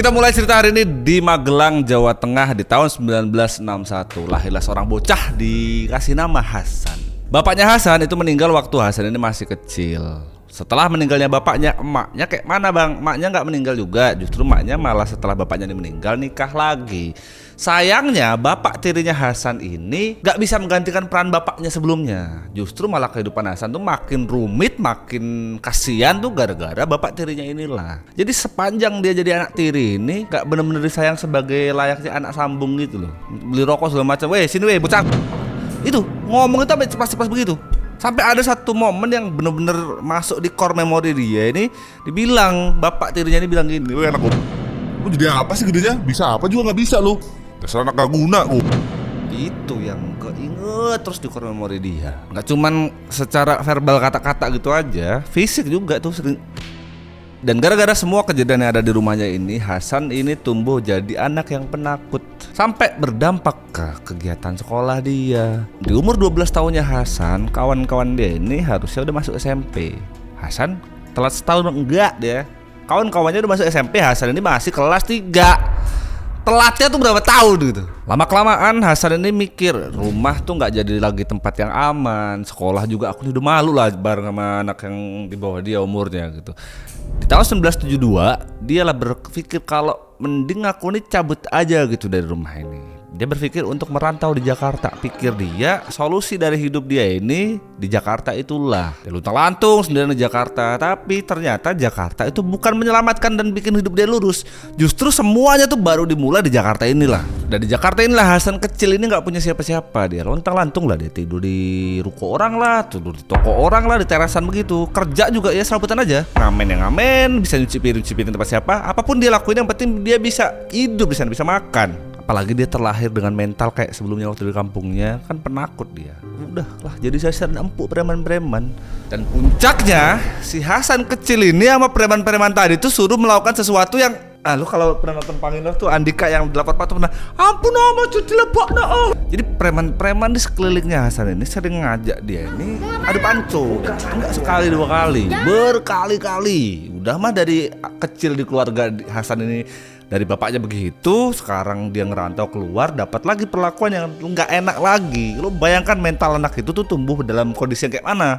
Kita mulai cerita hari ini di Magelang, Jawa Tengah di tahun 1961. Lahirlah seorang bocah dikasih nama Hasan. Bapaknya Hasan itu meninggal waktu Hasan ini masih kecil. Setelah meninggalnya bapaknya, emaknya kayak mana bang? Emaknya nggak meninggal juga, justru emaknya malah setelah bapaknya ini meninggal nikah lagi. Sayangnya bapak tirinya Hasan ini nggak bisa menggantikan peran bapaknya sebelumnya. Justru malah kehidupan Hasan tuh makin rumit, makin kasihan tuh gara-gara bapak tirinya inilah. Jadi sepanjang dia jadi anak tiri ini nggak benar-benar disayang sebagai layaknya anak sambung gitu loh. Beli rokok segala macam, weh sini weh bocah. Itu ngomong itu sampai cepat-cepat begitu. Sampai ada satu momen yang bener-bener masuk di core memori dia ini, dibilang bapak tirinya ini bilang gini, "Weh anak lu jadi apa sih gedenya? Bisa apa juga nggak bisa lu. Dasar anak gak guna lu." itu yang keinget terus di core memori dia. Nggak cuman secara verbal kata-kata gitu aja, fisik juga tuh sering. Dan gara-gara semua kejadian yang ada di rumahnya ini, Hasan ini tumbuh jadi anak yang penakut. Sampai berdampak ke kegiatan sekolah dia. Di umur 12 tahunnya Hasan, kawan-kawan dia ini harusnya udah masuk SMP. Hasan telat setahun enggak dia. Kawan-kawannya udah masuk SMP, Hasan ini masih kelas 3. Telatnya tuh berapa tahun gitu. Lama-kelamaan Hasan ini mikir, rumah tuh nggak jadi lagi tempat yang aman. Sekolah juga aku udah malu lah bareng sama anak yang di bawah dia umurnya gitu. Di tahun 1972 dia lah berpikir kalau mending aku nih cabut aja gitu dari rumah ini. Dia berpikir untuk merantau di Jakarta. Pikir dia solusi dari hidup dia ini di Jakarta itulah. Dia luntang-lantung sendirian di Jakarta. Tapi ternyata Jakarta itu bukan menyelamatkan dan bikin hidup dia lurus. Justru semuanya tuh baru dimulai di Jakarta inilah. Dan di Jakarta inilah Hasan kecil ini gak punya siapa-siapa. Dia luntang-lantung lah. Dia tidur di ruko orang lah, tidur di toko orang lah, di terasan begitu. Kerja juga ya serabutan aja. Ngamen yang ngamen, bisa nyuci piring tempat siapa. Apapun dia lakuin yang penting dia bisa hidup, bisa makan. Apalagi dia terlahir dengan mental kayak sebelumnya waktu di kampungnya, kan penakut dia. Udah lah jadi sasaran empuk preman-preman. Dan puncaknya si Hasan kecil ini sama preman-preman tadi tuh suruh melakukan sesuatu yang lu kalau pernah nonton Panginov tuh Andika yang 84 pernah, ampun oma cuci lebok oh. Jadi preman-preman di sekelilingnya Hasan ini sering ngajak dia ini adu panco. Enggak sekali dua kali, berkali-kali. Udah mah dari kecil di keluarga Hasan ini, dari bapaknya begitu, sekarang dia ngerantau keluar, dapat lagi perlakuan yang nggak enak lagi. Lo bayangkan mental anak itu tuh tumbuh dalam kondisi yang kayak mana?